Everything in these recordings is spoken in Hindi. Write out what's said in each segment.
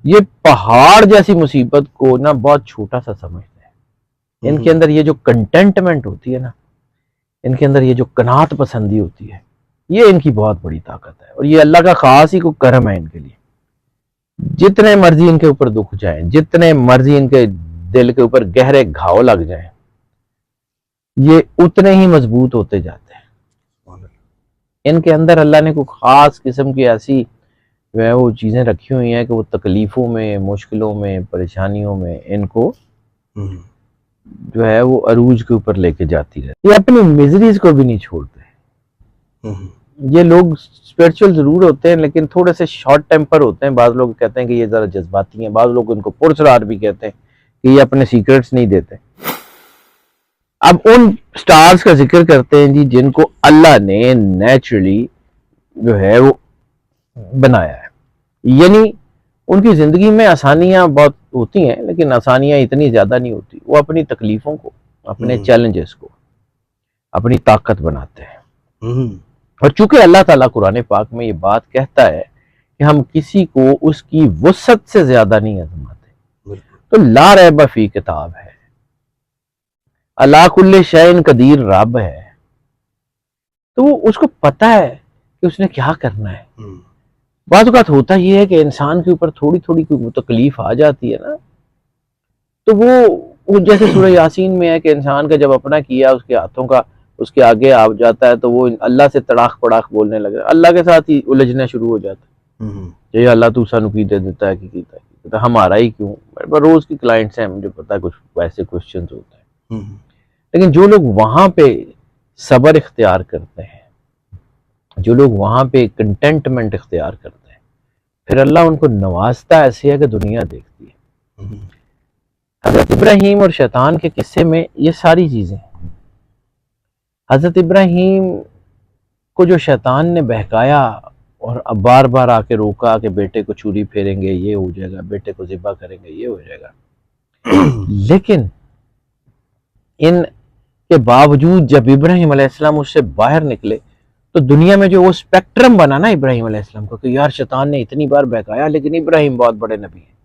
ये पहाड़ जैसी मुसीबत को ना बहुत छोटा सा समझते हैं। इनके अंदर ये जो कंटेंटमेंट होती है ना, इनके अंदर ये जो कनात पसंदी होती है, ये इनकी बहुत बड़ी ताकत है। और ये अल्लाह का खास ही को करम है इनके लिए। जितने मर्जी इनके ऊपर दुख जाए, जितने मर्जी इनके दिल के ऊपर गहरे घाव लग जाए, ये उतने ही मजबूत होते जाते हैं। इनके अंदर अल्लाह ने कोई खास किस्म की ऐसी जो है वो चीजें रखी हुई हैं कि वो तकलीफों में, मुश्किलों में, परेशानियों में इनको जो है वो अरूज के ऊपर लेके जाती रहती। ये अपनी मिजरीज को भी नहीं छोड़ते। ये लोग स्पिरिचुअल जरूर होते हैं लेकिन थोड़े से शॉर्ट टेम्पर होते हैं। बाज लोग कहते हैं कि ये जरा जज्बाती हैं, बाज लोग इनको पुरस्कार भी कहते हैं कि ये अपने सीक्रेट्स नहीं देते। अब उन स्टार्स का जिक्र करते हैं जी जिनको अल्लाह ने नेचुरली जो है वो बनाया है। यानी उनकी जिंदगी में आसानियां बहुत होती हैं लेकिन आसानियां इतनी ज्यादा नहीं होती। वो अपनी तकलीफों को, अपने चैलेंजेस को अपनी ताकत बनाते हैं। और चूंकि अल्लाह ताला कुरान पाक में ये बात कहता है कि हम किसी को उसकी वुसअत से ज्यादा नहीं आजमाते, तो ला रैब फी किताब है, अला कुल्ले शैइन कदीर रब है। तो वो उसको पता है कि उसने क्या करना है। बात होता यह है कि इंसान के ऊपर थोड़ी थोड़ी कोई तकलीफ आ जाती है ना, तो वो जैसे सूरह यासीन में है कि इंसान का जब अपना किया उसके हाथों का उसके आगे आ जाता है तो वो अल्लाह से तड़ाक पड़ाक बोलने लगे, अल्लाह के साथ ही उलझना शुरू हो जाता है। ये अल्लाह तू सानू की दे देता है कि तो हमारा ही क्यों। मेरे पास रोज की क्लाइंट्स हैं, मुझे पता है कुछ वैसे क्वेश्चंस होते हैं। लेकिन जो लोग वहां पे सब्र इख्तियार करते हैं, जो लोग वहां पे कंटेंटमेंट इख्तियार करते हैं, फिर अल्लाह उनको नवाजता ऐसे है कि दुनिया देखती है। हजरत इब्राहीम और शैतान के किस्से में ये सारी चीजें। हजरत इब्राहीम को जो शैतान ने बहकाया और अब बार बार आके रोका कि बेटे को छुरी फेरेंगे ये हो जाएगा, बेटे को ज़िबा करेंगे ये हो जाएगा। लेकिन इन के बावजूद जब इब्राहीम अलैहिस्सलाम उससे बाहर निकले तो दुनिया में जो वो स्पेक्ट्रम बना ना इब्राहीम अलैहिस्सलाम को कि यार शैतान ने इतनी बार बहकाया लेकिन इब्राहीम बहुत बड़े नबी हैं।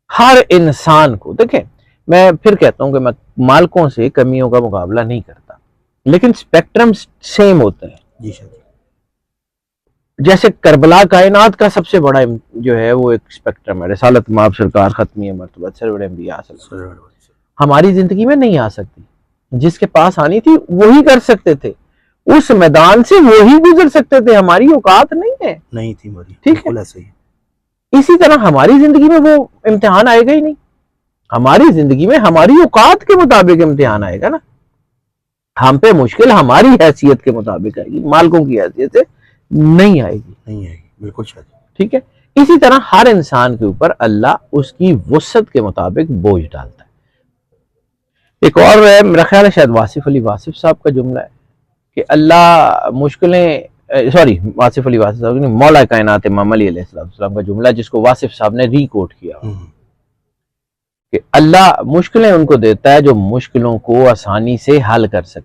हर इंसान को देखें, मैं फिर कहता हूं कि मैं मालकों से कमियों का मुकाबला नहीं करता, लेकिन स्पेक्ट्रम सेम होते हैं। जी जैसे करबला कायनात का सबसे बड़ा जो है वो एक स्पेक्ट्रम है, रिसालत माब सरकार खत्मी मरतबा सरवर अंबिया, हमारी जिंदगी में नहीं आ सकती। जिसके पास आनी थी वही कर सकते थे, उस मैदान से वही गुजर सकते थे, हमारी औकात नहीं थी हमारी। ठीक है, ऐसे ही इसी तरह हमारी जिंदगी में वो इम्तिहान आएगा ही नहीं। हमारी जिंदगी में हमारी औकात के मुताबिक इम्तिहान आएगा ना। हम पे मुश्किल हमारी हैसियत के मुताबिक आएगी, मालिकों की हैसियत से नहीं आएगी। बिल्कुल शायद। ठीक है, इसी तरह हर इंसान के ऊपर अल्लाह उसकी वुसअत के मुताबिक बोझ डालता है। एक और है, मेरा ख्याल है शायद वासिफ अली वासिफ साहब का जुमला है कि अल्लाह मुश्किलें, सॉरी वासिफ अली वासिफ साहब नहीं, मौला कायनात इमाम अली अलैहिस्सलाम का जुमला जिसको वासिफ साहब ने रिकोट किया कि अल्लाह मुश्किलें उनको देता है जो मुश्किलों को आसानी से हल कर सके।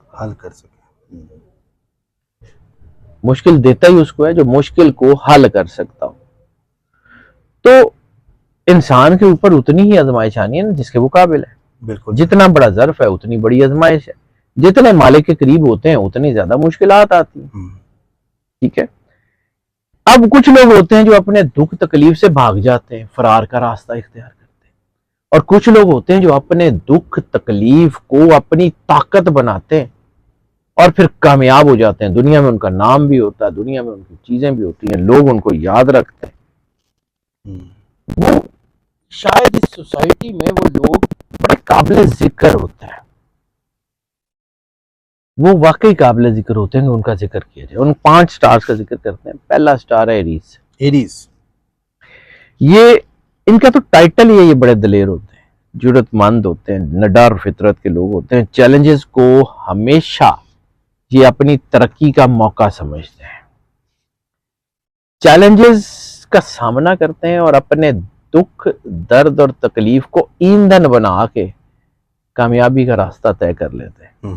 मुश्किल देता ही उसको है जो मुश्किल को हल कर सकता हो। तो इंसान के ऊपर उतनी ही आजमाइश आनी है ना जिसके वो काबिल है। बिल्कुल, जितना बड़ा ज़र्फ है उतनी बड़ी आजमाइश है, जितने मालिक के करीब होते हैं उतनी ज्यादा मुश्किलात आती हैं। ठीक है, अब कुछ लोग होते हैं जो अपने दुख तकलीफ से भाग जाते हैं, फरार का रास्ता इख्तियार करते हैं, और कुछ लोग होते हैं जो अपने दुख तकलीफ को अपनी ताकत बनाते हैं और फिर कामयाब हो जाते हैं। दुनिया में उनका नाम भी होता है, दुनिया में उनकी चीजें भी होती हैं, लोग उनको याद रखते हैं। वो शायद इस सोसाइटी में वो लोग बड़े काबिल जिक्र होते हैं, वो वाकई काबिल जिक्र होते हैं कि उनका जिक्र किया जाए। उन 5 स्टार्स का जिक्र करते हैं। पहला स्टार है एरीज। ये इनका तो टाइटल ही है, ये बड़े दलेर होते हैं, जुर्रतमंद होते हैं, निडर फितरत के लोग होते हैं। चैलेंजेस को हमेशा ये अपनी तरक्की का मौका समझते हैं, चैलेंजेस का सामना करते हैं और अपने दुख दर्द और तकलीफ को ईंधन बना के कामयाबी का रास्ता तय कर लेते हैं।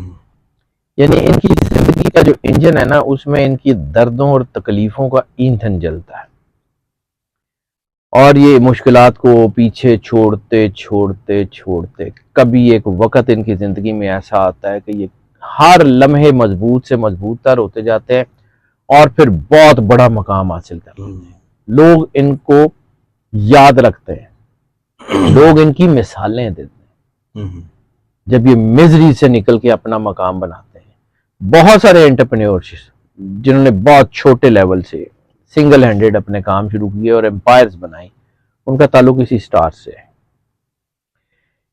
यानी इनकी जिंदगी का जो इंजन है ना, उसमें इनकी दर्दों और तकलीफों का ईंधन जलता है। और ये मुश्किलात को पीछे छोड़ते छोड़ते छोड़ते कभी एक वक्त इनकी ज़िंदगी में ऐसा आता है कि ये हर लम्हे मजबूत से मजबूत तर होते जाते हैं और फिर बहुत बड़ा मकाम हासिल कर लेते हैं। लोग इनको याद रखते हैं, लोग इनकी मिसालें देते हैं जब ये मिजरी से निकल के अपना मकाम बनाते हैं। बहुत सारे एंटरप्रेन्योर्स जिन्होंने बहुत छोटे लेवल से सिंगल हैंडेड अपने काम शुरू किए और एम्पायर्स बनाई, उनका ताल्लुक इसी स्टार से है।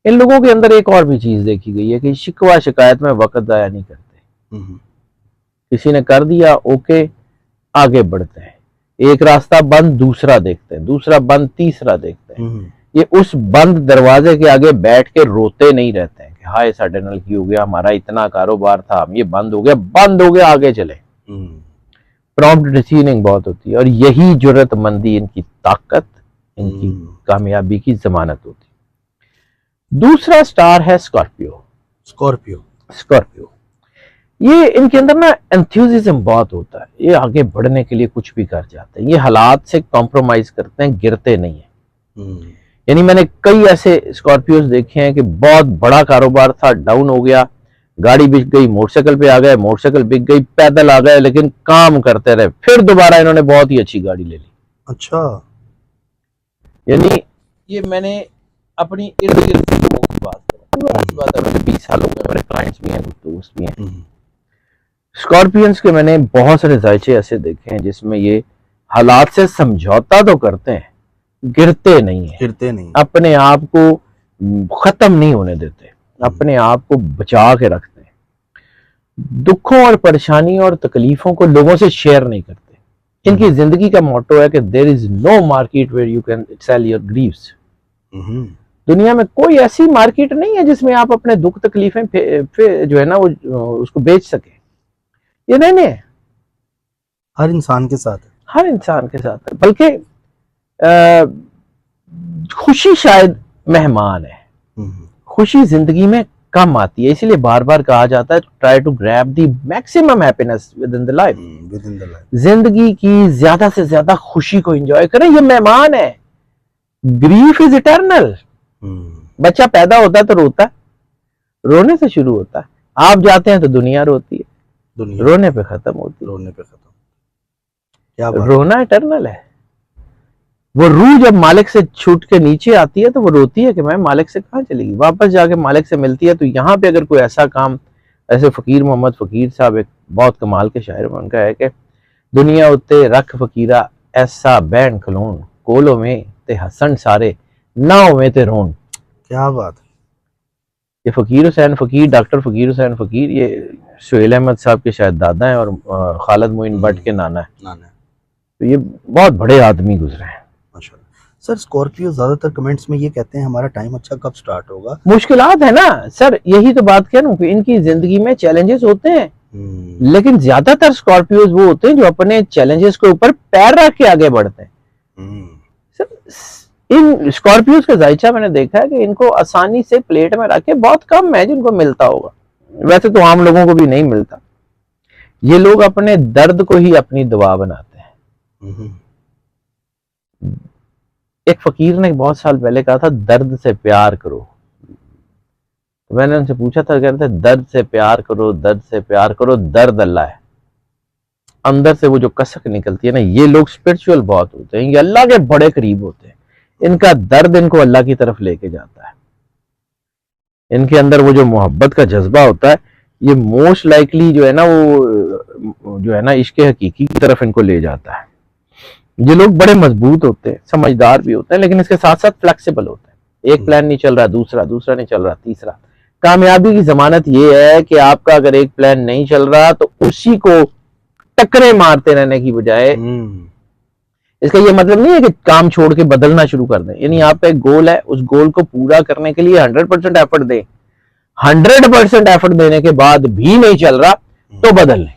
इन लोगों के अंदर एक और भी चीज देखी गई है कि शिकवा शिकायत में वक्त जाया नहीं करते। किसी ने कर दिया, ओके, आगे बढ़ते हैं। एक रास्ता बंद, दूसरा देखते हैं, दूसरा बंद, तीसरा देखते हैं। ये उस बंद दरवाजे के आगे बैठ के रोते नहीं रहते हैं कि हाय साडे नाल की हो गया, हमारा इतना कारोबार था, ये बंद हो गया, आगे चले। प्रॉम्प्ट डिसीजनिंग बहुत होती है और यही जुर्रतमंदी इनकी ताकत, इनकी कामयाबी की जमानत होती है। दूसरा स्टार है स्कॉर्पियो। स्कॉर्पियो ये इनके अंदर ना एंथुसिज्म बहुत होता है। ये आगे बढ़ने के लिए कुछ भी कर जाते हैं। ये हालात से कॉम्प्रोमाइज करते हैं, गिरते नहीं है। यानी मैंने कई ऐसे स्कॉर्पियोज देखे हैं कि बहुत बड़ा कारोबार था, डाउन हो गया, गाड़ी बिक गई, मोटरसाइकिल पे आ गए, मोटरसाइकिल बिक गई, पैदल आ गए, लेकिन काम करते रहे, फिर दोबारा इन्होंने बहुत ही अच्छी गाड़ी ले ली। अच्छा, यानी ये मैंने अपनी इर्द गिर्द के लोगों की बात है, मेरे 20 साल हो गए, मेरे क्लाइंट्स भी हैं, कुछ दोस्त भी हैं। स्कॉर्पियंस के मैंने बहुत सारे जायचे ऐसे देखे हैं जिसमें ये हालात से समझौता तो करते हैं, गिरते नहीं है, अपने आप को खत्म नहीं होने देते, अपने आप को बचा के रखते हैं। दुखों और परेशानी और तकलीफों को लोगों से शेयर नहीं करते। इनकी जिंदगी का मोटो है कि there is no market where you can sell your grieves. दुनिया में कोई ऐसी मार्केट नहीं है जिसमें आप अपने दुख तकलीफें जो है ना वो उसको बेच सके। ये नहीं है, हर इंसान के साथ है, बल्कि खुशी शायद मेहमान है। खुशी जिंदगी में कम आती है, इसीलिए बार बार कहा जाता है try to grab the maximum happiness within the life. जिंदगी की ज्यादा से ज्यादा खुशी को एंजॉय करें, ये मेहमान है। Grief is eternal. बच्चा पैदा होता है तो रोता है, रोने से शुरू होता है, आप जाते हैं तो दुनिया रोती है, रोने पे खत्म होती है। क्या बात? रोना इटर्नल है। वो रूह जब मालिक से छूट के नीचे आती है तो वो रोती है कि मैं मालिक से कहाँ चलेगी, वापस जाके मालिक से मिलती है। तो यहाँ पे अगर कोई ऐसा काम, ऐसे फकीर मोहम्मद फकीर साहब एक बहुत कमाल के शायर में उनका है कि दुनिया उत्ते रख फकीरा ऐसा बैन खलोन, कोलो में ते हसन सारे, नाव में ते रोन। क्या बात है? ये फकीर हुसैन फकीर, डॉक्टर फकीर हुसैन फकीर, ये सुहेल अहमद साहब के शायद दादा हैं और खालिद मोइन भट्ट के नाना है। तो ये बहुत बड़े आदमी गुजरे हैं। सर, स्कॉर्पियो ज्यादातर कमेंट्स में ये कहते हैं हमारा टाइम अच्छा कब स्टार्ट होगा। मुश्किलात है ना सर, यही तो बात कह रहा हूँ कि इनकी जिंदगी में चैलेंजेस होते हैं, लेकिन ज्यादातर स्कॉर्पियोज वो होते हैं जो अपने चैलेंजेस के ऊपर पैर रख के आगे बढ़ते हैं। सर, इन स्कॉर्पियोज का जायचा मैंने देखा है कि इनको आसानी से प्लेट में रख के, बहुत कम है जिनको मिलता होगा, वैसे तो आम लोगों को भी नहीं मिलता। ये लोग अपने दर्द को ही अपनी दवा बनाते हैं। एक फकीर ने बहुत साल पहले कहा था दर्द से प्यार करो। तो मैंने उनसे पूछा था, कहते दर्द से प्यार करो, दर्द से प्यार करो, दर्द अल्लाह है। अंदर से वो जो कसक निकलती है ना, ये लोग स्पिरिचुअल बहुत होते हैं, ये अल्लाह के बड़े करीब होते हैं। इनका दर्द इनको अल्लाह की तरफ लेके जाता है। इनके अंदर वो जो मोहब्बत का जज्बा होता है, ये मोस्ट लाइकली जो है ना वो जो है ना इश्क हकीकी की तरफ इनको ले जाता है। ये लोग बड़े मजबूत होते हैं, समझदार भी होते हैं, लेकिन इसके साथ साथ फ्लेक्सिबल होते हैं। एक प्लान नहीं चल रहा, दूसरा नहीं चल रहा, तीसरा। कामयाबी की जमानत ये है कि आपका अगर एक प्लान नहीं चल रहा तो उसी को टक्करे मारते रहने की बजाय, इसका ये मतलब नहीं है कि काम छोड़ के बदलना शुरू कर दें। यानी आपका एक गोल है, उस गोल को पूरा करने के लिए 100% एफर्ट दें। 100% एफर्ट देने के बाद भी नहीं चल रहा तो बदल लें।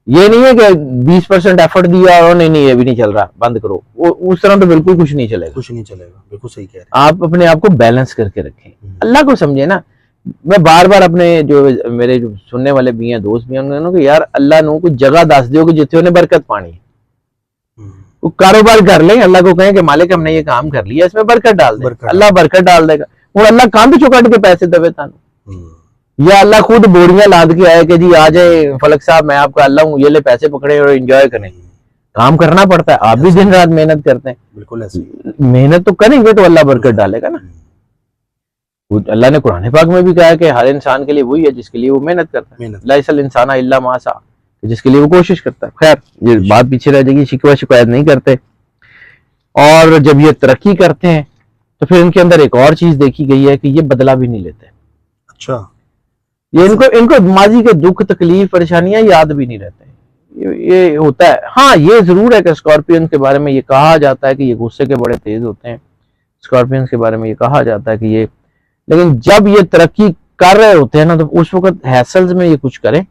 ये नहीं है कि 20% एफर्ट दिया और नहीं ये भी नहीं चल रहा, बंद करो। उस तरह तो बिल्कुल कुछ नहीं चलेगा। बिल्कुल सही कह रहे हैं आप। अपने आप को बैलेंस करके रखें, अल्लाह को समझे ना। मैं बार बार अपने जो मेरे जो सुनने वाले भी हैं, दोस्त भी हैं, उन्होंने कि यार अल्लाह ने कुछ जगह दस दियो कि जिथे उन्हें बरकत पानी, वो कारोबार कर लें, अल्लाह को कहें कि मालिक हमने ये काम कर लिया, इसमें बरकत डाल दे, अल्लाह बरकत डाल देगा। और अल्लाह काम भी चुकाट के पैसे देवे तानू, या अल्लाह खुद बोरियां लाद के आए कि जी आ जाए फलक साहब मैं आपका अल्लाह हूँ, ये ले पैसे पकड़े और एंजॉय करें। काम करना पड़ता है, आप भी दिन रात मेहनत करते हैं, बिल्कुल ऐसे मेहनत तो करेंगे तो अल्लाह बरकत डालेगा ना। अल्लाह ने कुरान पाक में भी कहा है कि हर इंसान के लिए वही है जिसके लिए वो मेहनत करता है, लाइसल इंसाना इल्ला मा सा, जिसके लिए वो कोशिश करता है। खैर ये बात पीछे रह जाएगी, शिकवा शिकायत नहीं करते। और जब ये तरक्की करते हैं तो फिर इनके अंदर एक और चीज देखी गई है कि ये बदला भी नहीं लेते। अच्छा, ये इनको माजी के दुख तकलीफ परेशानियां याद भी नहीं रहते, ये होता है। हाँ ये जरूर है कि स्कॉर्पियन के बारे में ये कहा जाता है कि ये गुस्से के बड़े तेज होते हैं, स्कॉर्पियन के बारे में ये कहा जाता है कि ये, लेकिन जब ये तरक्की कर रहे होते हैं ना तो उस वक्त हैसल्स में ये कुछ करें,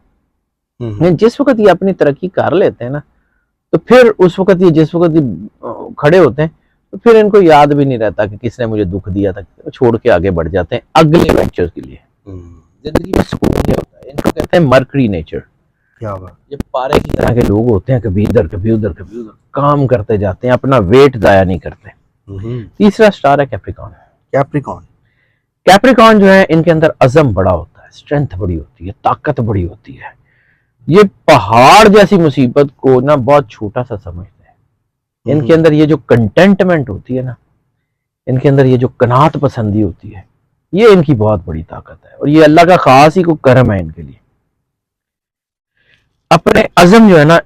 जिस वक्त ये अपनी तरक्की कर लेते हैं ना तो फिर उस वक्त ये जिस वक्त ये खड़े होते हैं तो फिर इनको याद भी नहीं रहता कि किसने मुझे दुख दिया था, छोड़ के आगे बढ़ जाते हैं अगले वेंचर के लिए। जिंदगी में सुकून नहीं होता है, इनको कहते हैं मर्करी नेचर। क्या बात, ये पारे की तरह के लोग होते हैं, कभी इधर कभी उधर कभी उधर काम करते जाते हैं, अपना वेट जाया नहीं करते। तीसरा स्टार है कैप्रिकॉर्न। कैप्रिकॉर्न, कैप्रिकॉर्न जो है इनके अंदर अज़म बड़ा होता है, स्ट्रेंथ बड़ी होती है, ताकत बड़ी होती है। ये पहाड़ जैसी मुसीबत को ना बहुत छोटा सा समझते हैं। इनके अंदर ये जो कंटेंटमेंट होती है ना, इनके अंदर ये जो कनात पसंदी होती है, ये इनकी बहुत बड़ी ताकत है और ये अल्लाह का खास ही को करम है इनके लिए। अपने अज़म जो है ना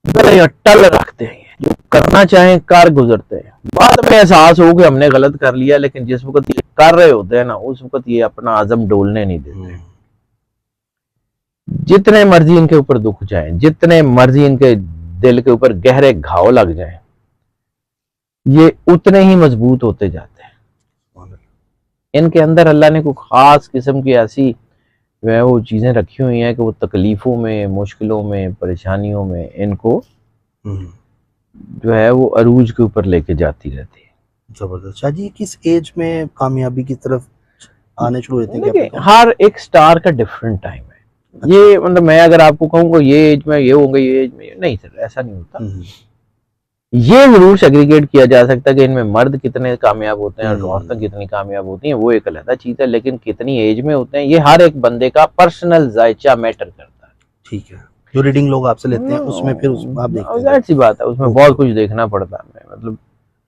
बड़े अटल रखते हैं, जो करना चाहें कर गुजरते हैं। बाद में एहसास हो कि हमने गलत कर लिया, लेकिन जिस वक्त ये कर रहे होते हैं ना उस वक्त ये अपना अज़म डोलने नहीं देते। जितने मर्जी इनके ऊपर दुख जाए, जितने मर्जी इनके दिल के ऊपर गहरे घाव लग जाएं, ये उतने ही मजबूत होते जाते हैं। इनके अंदर अल्लाह ने कोई खास किस्म की ऐसी जो है वो चीजें रखी हुई हैं कि वो तकलीफों में, मुश्किलों में, परेशानियों में इनको जो है वो अरूज के ऊपर लेके जाती रहती है। जबरदस्त। शाह जी किस एज में कामयाबी की तरफ आने शुरू होते हैं? देखिए हर एक स्टार का डिफरेंट टाइम है। ये मतलब मैं अगर आपको कहूँगा ये एज में ये होंगे, ये एज में, नहीं सर ऐसा नहीं होता। ये जरूर सेग्रीगेट किया जा सकता है कि इनमें मर्द कितने कामयाब होते हैं और औरतें कितनी कामयाब होती हैं, वो एक अलग चीज है, लेकिन कितनी एज में होते हैं ये हर एक बंदे का पर्सनल जायचा मैटर करता है। ठीक है, जो रीडिंग लोग आपसे लेते हैं उसमें फिर आप देखते हैं, सी बात है, उसमें बहुत कुछ देखना पड़ता है, मतलब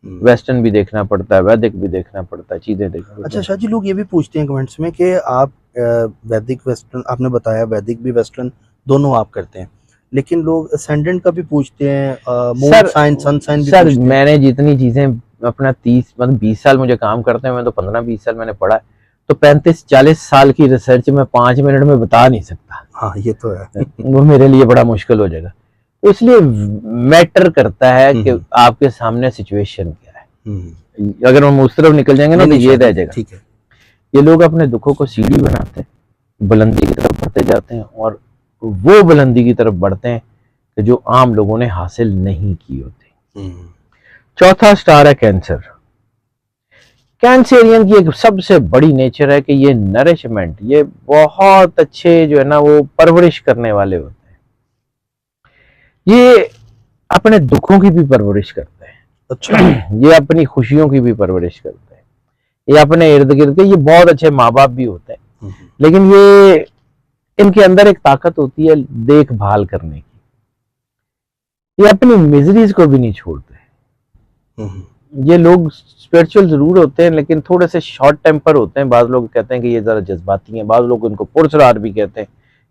वेस्टर्न भी देखना पड़ता है, वैदिक भी देखना पड़ता है, चीजें देखना पड़ता है। अच्छा शाह जी, लोग ये भी पूछते हैं कमेंट्स में कि आप वैदिक वेस्टर्न, आपने बताया वैदिक भी वेस्टर्न दोनों आप करते हैं, लेकिन लोग असेंडेंट का भी पूछते हैं, मून साइन सन साइन भी सर मैंने जितनी चीजें अपना 30 मतलब 20 साल मुझे काम करते हैं, मैं तो 15-20 साल मैंने पढ़ा है, तो 35-40 साल की रिसर्च में 5 मिनट में बता नहीं सकता। हाँ ये तो है वो मेरे लिए बड़ा मुश्किल हो जाएगा, इसलिए मैटर करता है कि आपके सामने सिचुएशन क्या है। अगर हम उस तरफ निकल जाएंगे ना तो ये रह जाएगा। ठीक है, ये लोग अपने दुखों को सीढ़ी बनाते हैं, बुलंदी की तरफ बढ़ते जाते हैं और वो बुलंदी की तरफ बढ़ते हैं कि जो आम लोगों ने हासिल नहीं की होती। चौथा स्टार है कैंसर। कैंसेरियन की एक सबसे बड़ी नेचर है कि ये नरिशमेंट, ये बहुत अच्छे जो है ना वो परवरिश करने वाले होते हैं। ये अपने दुखों की भी परवरिश करते हैं। अच्छा ये अपनी खुशियों की भी परवरिश करते हैं, ये अपने इर्द गिर्द के ये बहुत अच्छे माँ बाप भी होते हैं, लेकिन ये इनके अंदर एक ताकत होती है देखभाल करने की। ये अपनी मिजरीज को भी नहीं छोड़ते। ये लोग स्पिरिचुअल जरूर होते हैं लेकिन थोड़े से शॉर्ट टेम्पर होते हैं। बाद लोग कहते हैं कि ये जरा जज्बाती हैं, बाद लोग इनको पुरस्कार भी कहते हैं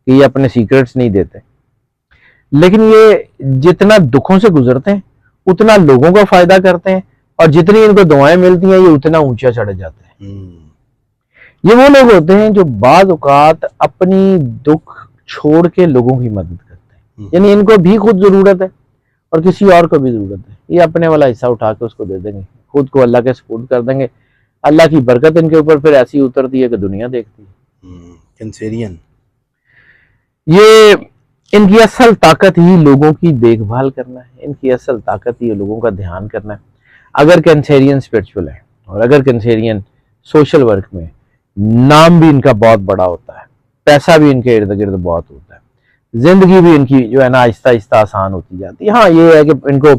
कि ये अपने सीक्रेट्स नहीं देते, लेकिन ये जितना दुखों से गुजरते हैं उतना लोगों का फायदा करते हैं और जितनी इनको दुआएं मिलती हैं ये उतना ऊंचा चढ़ जाते हैं। ये वो लोग होते हैं जो बाज़ औक़ात अपनी दुख छोड़ के लोगों की मदद करते हैं, यानी इनको भी खुद जरूरत है और किसी और को भी जरूरत है, ये अपने वाला हिस्सा उठा के उसको दे देंगे, खुद को अल्लाह के सपोर्ट कर देंगे। अल्लाह की बरकत इनके ऊपर फिर ऐसी उतरती है कि दुनिया देखती है। कैंसेरियन, ये इनकी असल ताकत ही लोगों की देखभाल करना है, इनकी असल ताकत ही लोगों का ध्यान करना है। अगर कैंसेरियन स्पिरिचुअल है और अगर कैंसेरियन सोशल वर्क में, नाम भी इनका बहुत बड़ा होता है, पैसा भी इनके इर्द गिर्द बहुत होता है, जिंदगी भी इनकी जो है ना आहिस्ता आहिस्ता आसान होती जाती है। हाँ ये है कि इनको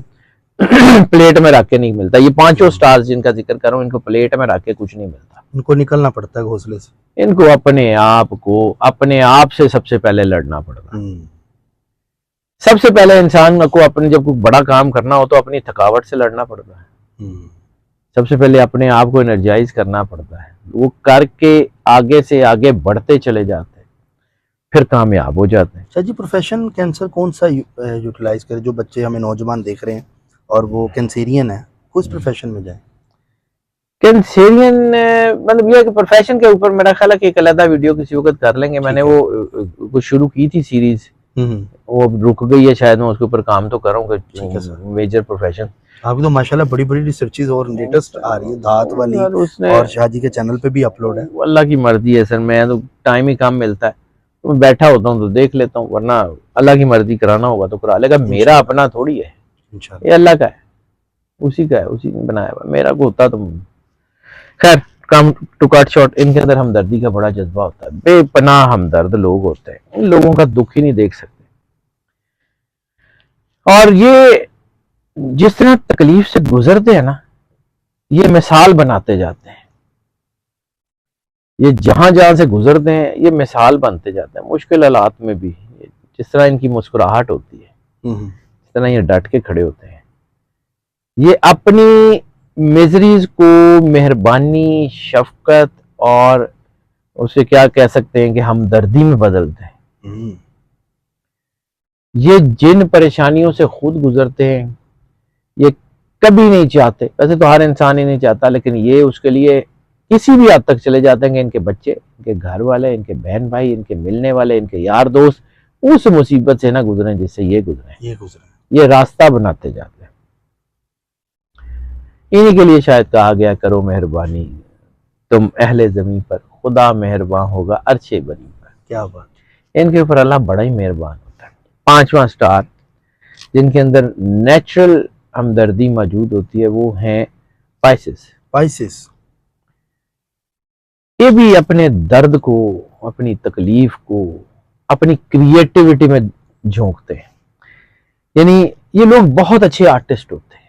प्लेट में रख के नहीं मिलता। ये 5 स्टार्स जिनका जिक्र कर रहा हूँ, इनको प्लेट में रख के कुछ नहीं मिलता। इनको निकलना पड़ता है घोंसले से। इनको अपने आप से सबसे पहले लड़ना पड़ता है। सबसे पहले इंसान को अपने जब कोई बड़ा काम करना हो तो अपनी थकावट से लड़ना पड़ता है। सबसे पहले अपने आप को एनर्जाइज करना पड़ता है। वो करके आगे से आगे बढ़ते चले जाते हैं, फिर कामयाब हो जाते हैं। अच्छा जी, प्रोफेशन कैंसर कौन सा यूटिलाइज करे? जो बच्चे हमें नौजवान देख रहे हैं और वो कैंसेरियन है, किस प्रोफेशन में जाए? कैंसेरियन मतलब ये कि प्रोफेशन के ऊपर मेरा ख्याल है कि एक अलग वीडियो किसी वक्त कर लेंगे। मैंने वो कुछ शुरू की थी सीरीज, वो रुक गई है शायद। मैं उसके ऊपर काम तो करूँगा। मेजर प्रोफेशन आपकी तो माशाल्लाह बड़ी बड़ी रिसर्चेज और लेटेस्ट आ रही है, धात वाली और शाहजी के चैनल पे भी अपलोड है। अल्लाह की मर्जी है सर, मैं तो टाइम ही कम मिलता है तो मैं बैठा होता हूँ तो देख लेता हूँ, वरना अल्लाह की मर्जी कराना होगा तो करा लेगा। मेरा अपना थोड़ी है, ये अल्लाह का है, उसी का है, उसी ने बनाया हुआ। मेरा को होता तो खैर। कम टू कट शॉर्ट, इनके अंदर हमदर्दी का बड़ा जज्बा होता है। बेपनाह हमदर्द लोग होते हैं, इन लोगों का दुख ही नहीं देख सकते। और ये जिस तरह तकलीफ से गुजरते हैं ना, ये मिसाल बनाते जाते हैं। ये जहां जहां से गुजरते हैं ये मिसाल बनते जाते हैं। मुश्किल हालात में भी जिस तरह इनकी मुस्कुराहट होती है, इस तरह ये डट के खड़े होते हैं। ये अपनी मिजरीज को मेहरबानी, शफकत और उसे क्या कह सकते हैं कि हमदर्दी में बदलते हैं। ये जिन परेशानियों से खुद गुजरते हैं ये कभी नहीं चाहते, वैसे तो हर इंसान ही नहीं चाहता, लेकिन ये उसके लिए किसी भी हद तक चले जाते हैं कि इनके बच्चे, इनके घर वाले, इनके बहन भाई, इनके मिलने वाले, इनके यार दोस्त उस मुसीबत से ना गुजरें जिससे ये गुजरे। ये रास्ता बनाते जाते हैं। इन्हीं के लिए शायद कहा गया, करो मेहरबानी तुम अहले जमीन पर, खुदा मेहरबान होगा अर्शे बनी पर। क्या बात, इनके ऊपर अल्लाह बड़ा ही मेहरबान होता है। 5वां स्टार जिनके अंदर नेचुरल हमदर्दी मौजूद होती है वो हैं पाइसेस। ये भी अपने दर्द को, अपनी तकलीफ को अपनी क्रिएटिविटी में झोंकते हैं। यानी ये लोग बहुत अच्छे आर्टिस्ट होते हैं,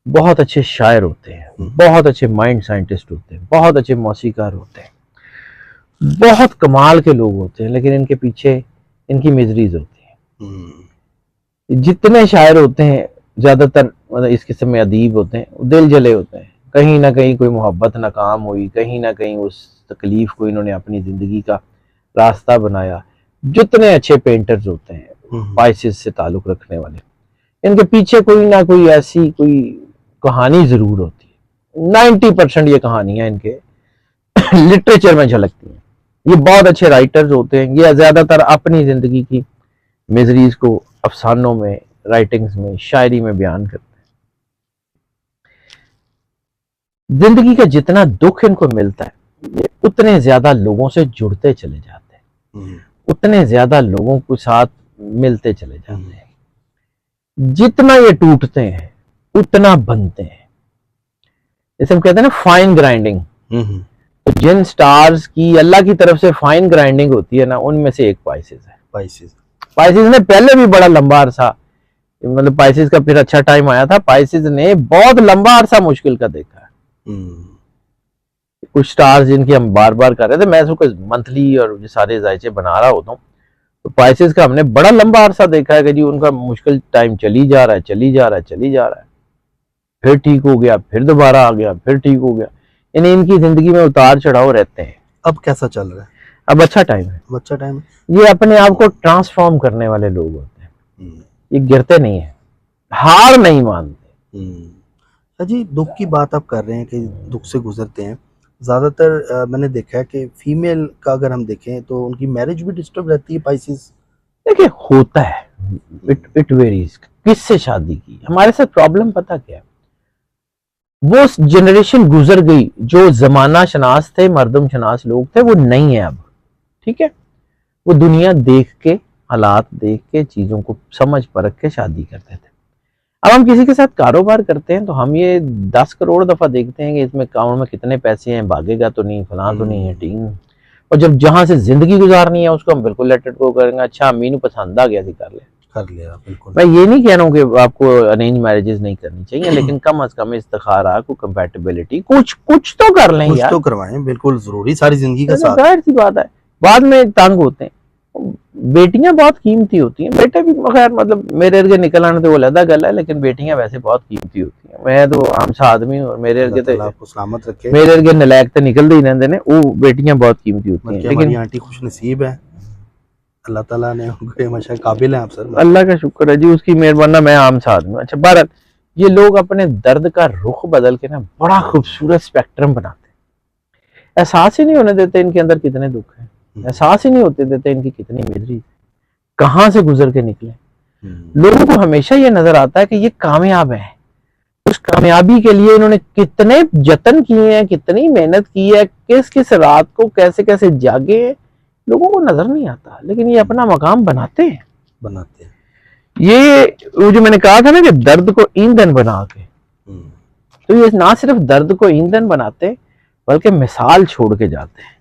बहुत अच्छे शायर होते हैं, बहुत अच्छे माइंड साइंटिस्ट होते हैं, बहुत अच्छे मौसीकार होते हैं, बहुत कमाल के लोग होते हैं, लेकिन इनके पीछे इनकी मिजरीज होती है। जितने शायर होते हैं ज्यादातर, मतलब इस किस्म में अदीब होते हैं, दिल जले होते हैं। कहीं ना कहीं कोई मोहब्बत नाकाम हुई, कहीं ना कहीं उस तकलीफ को इन्होंने अपनी जिंदगी का रास्ता बनाया। जितने अच्छे पेंटर्स होते हैं पाइसेस से ताल्लुक रखने वाले, इनके पीछे कोई ना कोई ऐसी कोई कहानी जरूर होती है। 90% ये कहानियां इनके लिटरेचर में झलकती हैं। ये बहुत अच्छे राइटर्स होते हैं। ये ज्यादातर अपनी जिंदगी की मिजरीज को अफसानों में, राइटिंग्स में, शायरी में बयान करते हैं। जिंदगी का जितना दुख इनको मिलता है ये उतने ज्यादा लोगों से जुड़ते चले जाते हैं, उतने ज्यादा लोगों के साथ मिलते चले जाते हैं। जितना ये टूटते हैं उतना बनते हैं। जैसे हम कहते हैं ना फाइन ग्राइंडिंग, तो जिन स्टार्स की अल्लाह की तरफ से फाइन ग्राइंडिंग होती है ना, उनमें से एक पाइसेस है। पाइसेस ने पहले भी बड़ा लंबा अरसा, मतलब पाइसेस का फिर अच्छा टाइम आया था। पाइसेस ने बहुत लंबा अरसा मुश्किल का देखा है। कुछ स्टार्स जिनकी हम बार बार कर रहे थे, मैं इसको मंथली और सारे जायचे बना रहा होता हूँ, तो पाइसेस का हमने बड़ा लंबा अरसा देखा है कि जी उनका मुश्किल टाइम चली जा रहा है, फिर ठीक हो गया, फिर दोबारा आ गया, फिर ठीक हो गया। यानी इनकी जिंदगी में उतार चढ़ाव रहते हैं। अब कैसा चल रहा है? अब अच्छा टाइम है। ये अपने आप को ट्रांसफॉर्म करने वाले लोग होते हैं। ये गिरते नहीं है, हार नहीं मानते। जी, दुख की बात आप कर रहे हैं कि दुख से गुजरते हैं। ज़्यादातर मैंने देखा है कि फीमेल का अगर हम देखें तो उनकी मैरिज भी डिस्टर्ब रहती है पाइसेस। देखिए होता है, इट वेरीज किससे शादी की। हमारे साथ प्रॉब्लम पता क्या है, वो जनरेशन गुजर गई जो जमाना शनास थे, मर्दम शनास लोग थे, वो नहीं है अब। ठीक है, वो दुनिया देख के, हालात देख के, चीजों को समझ परख के शादी करते थे। अब हम किसी के साथ कारोबार करते हैं तो हम ये 10 करोड़ दफा देखते हैं कि इसमें अकाउंट में कितने पैसे हैं, भागेगा तो नहीं, फलां तो नहीं है, टीम। और जब जहां से जिंदगी गुजारनी है उसको हम बिल्कुल लेट इट गो करेंगे। अच्छा अम्मी को पसंद आ गया थी, कर ले, कर लिया बिल्कुल। मैं ये नहीं कह रहा हूँ कि आपको अरेंज मैरिजेस नहीं करनी चाहिए, लेकिन कम अज कम इस्तिखारा को कंपैटिबिलिटी कुछ तो कर लें कुछ यार, तो करवाएं, बिल्कुल जरूरी, सारी जिंदगी का साथ। जाहिर सी बात है, बाद में तंग होते हैं। बेटियां बहुत कीमती होती हैं, बेटे भी खैर मतलब मेरे अर्गे निकल आने तो वो अलग गल है, लेकिन बेटियां वैसे बहुत कीमती होती हैं। मैं तो आम सा आदमी हूं और मेरे अर्गे अल्लाह ताला आपको सलामत रखे। मेरे अर्गे नलायक तो निकलते ही रहते ने, वो बेटियां बहुत कीमती होती हैं। लेकिन हमारी आंटी खुश नसीब है, अल्लाह ताला ने उनको हमेशा काबिल है आप सर। अल्लाह का शुक्र है जी, उसकी मेहरबानी। मैं आम सा आदमी हूं। अच्छा भारत, ये लोग अपने दर्द का रुख बदल के ना बड़ा खूबसूरत स्पेक्ट्रम बनाते हैं। एहसास ही नहीं होने देते इनके अंदर कितने दुख हैं, एहसास ही नहीं होते देते इनकी कितनी मिजरी, कहां से गुजर के निकले। लोगों को हमेशा ये नजर आता है कि ये कामयाब है, उस कामयाबी के लिए इन्होंने कितने जतन किए हैं, कितनी मेहनत की है, किस किस रात को कैसे कैसे जागे हैं, लोगों को नजर नहीं आता, लेकिन ये अपना मकाम बनाते हैं। ये वो जो मैंने कहा था ना कि दर्द को ईंधन बना के, तो ये ना सिर्फ दर्द को ईंधन बनाते बल्कि मिसाल छोड़ के जाते हैं।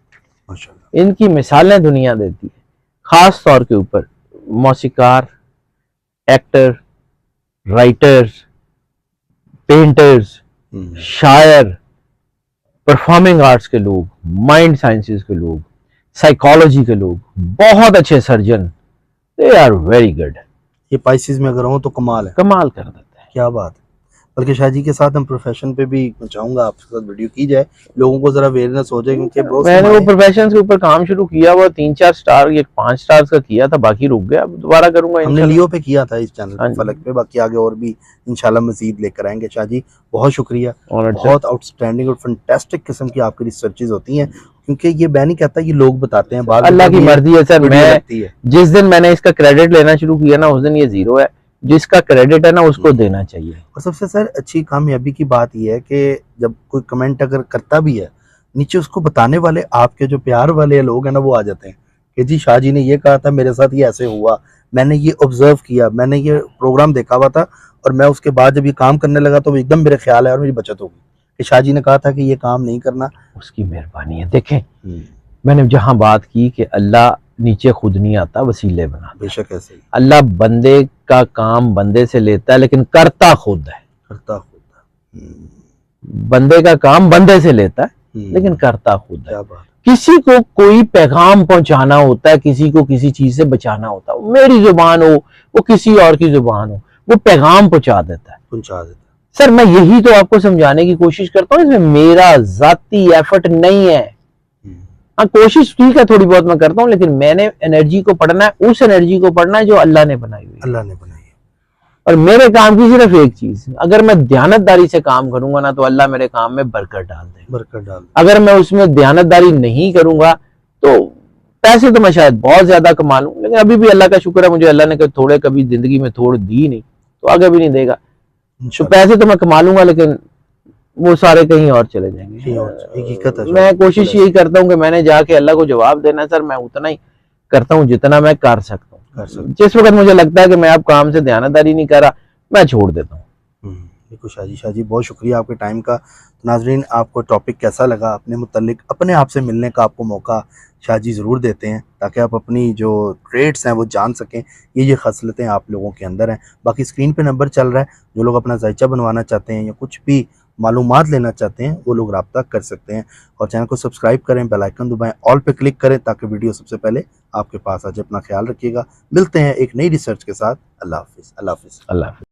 माशाल्लाह, इनकी मिसालें दुनिया देती है, खास तौर के ऊपर मौसीकार, एक्टर, राइटर्स, पेंटर्स, शायर, परफॉर्मिंग आर्ट्स के लोग, माइंड साइंसेस के लोग, साइकोलॉजी के लोग, बहुत अच्छे surgeon, they are very good. ये पाइसेस में अगर हो तो कमाल है, कमाल कर देते हैं। क्या बात है। बल्कि शाहजी के साथ हम प्रोफेशन पे भी चाहूंगा आपके साथ वीडियो की जाए, लोगों को जरा अवेयरनेस हो जाए, क्योंकि मैंने वो प्रोफेशन के ऊपर काम शुरू किया, वो 3-4 स्टार, ये 5 स्टार्स का किया था, बाकी रुक गया, अब दोबारा करूंगा। हमने लियो पे किया था इस चैनल पे, फलक पे, बाकी आगे और भी इंशाल्लाह मजीद लेकर आएंगे। शाहजी बहुत शुक्रिया, बहुत आउटस्टैंडिंग और फैंटास्टिक किस्म की आपकी रिसर्चेज होती हैं, क्योंकि ये मैं नहीं कहता, ये लोग बताते हैं, अल्लाह की मर्जी है सर। मैं जिस दिन मैंने इसका क्रेडिट लेना शुरू किया ना, उस दिन ये जीरो है, जिसका क्रेडिट है ना उसको देना चाहिए। और सबसे सर अच्छी कामयाबी की बात यह है कि जब कोई कमेंट अगर करता भी है, नीचे उसको बताने वाले आपके जो प्यार वाले लोग हैं ना, वो आ जाते हैं कि जी शाहजी ने ये कहा था, मेरे साथ ये ऐसे हुआ, मैंने ये ऑब्जर्व किया, मैंने ये प्रोग्राम देखा हुआ था, और मैं उसके बाद जब ये काम करने लगा तो एकदम मेरे ख्याल है और मेरी बचत होगी कि शाहजी ने कहा था कि ये काम नहीं करना। उसकी मेहरबानी है। देखें, मैंने जहां बात की कि अल्लाह नीचे खुद नहीं आता, वसीले बना। बेशक ऐसे ही अल्लाह बंदे का काम बंदे से लेता है, लेकिन करता खुद है। बंदे का काम बंदे से लेता है, लेकिन करता खुद है। किसी को कोई पैगाम पहुंचाना होता है, किसी को किसी चीज से बचाना होता है, मेरी जुबान हो वो किसी और की जुबान हो, वो पैगाम पहुंचा देता है। सर मैं यही तो आपको समझाने की कोशिश करता हूँ, इसमें मेरा जाती एफर्ट नहीं है। हाँ, कोशिश ठीक है, थोड़ी बहुत मैं करता हूँ, लेकिन मैंने एनर्जी को पढ़ना है, उस एनर्जी को पढ़ना है जो अल्लाह ने बनाई हुई है। और मेरे काम की सिर्फ एक चीज, अगर मैं दयानतदारी से काम करूंगा ना, तो अल्लाह मेरे काम में बरकत डाल दे। अगर मैं उसमें दयानतदारी नहीं करूंगा तो पैसे तो मैं शायद बहुत ज्यादा कमा लूं, लेकिन अभी भी अल्लाह का शुक्र है, मुझे अल्लाह ने थोड़े कभी जिंदगी में थोड़ दी नहीं, तो आगे भी नहीं देगा। तो पैसे तो मैं कमा लूंगा, लेकिन वो सारे कहीं और चले जाएंगे। मैं कोशिश यही करता हूँ कि मैंने जाके अल्लाह को जवाब देना। सर मैं उतना ही करता हूँ जितना मैं कर सकता हूँ। जिस वक्त मुझे लगता है कि मैं अब काम से ध्यानदारी नहीं कर रहा, मैं छोड़ देता हूँ। बिल्कुल शाहजी बहुत शुक्रिया आपके टाइम का। तो नाजरीन, आपको टॉपिक कैसा लगा, अपने मुतल्लिक अपने आप से मिलने का आपको मौका शाहजी ज़रूर देते हैं, ताकि आप अपनी जो ट्रेड्स हैं वो जान सकें, ये खसलतें आप लोगों के अंदर हैं। बाकी स्क्रीन पे नंबर चल रहा है, जो लोग अपना जायचा बनवाना चाहते हैं या कुछ भी मालूमात लेना चाहते हैं, वो लोग रब्ता कर सकते हैं। और चैनल को सब्सक्राइब करें, बेल आइकन दबाएं, ऑल पे क्लिक करें, ताकि वीडियो सबसे पहले आपके पास आ जाए। अपना ख्याल रखिएगा, मिलते हैं एक नई रिसर्च के साथ। अल्लाह हाफिज़।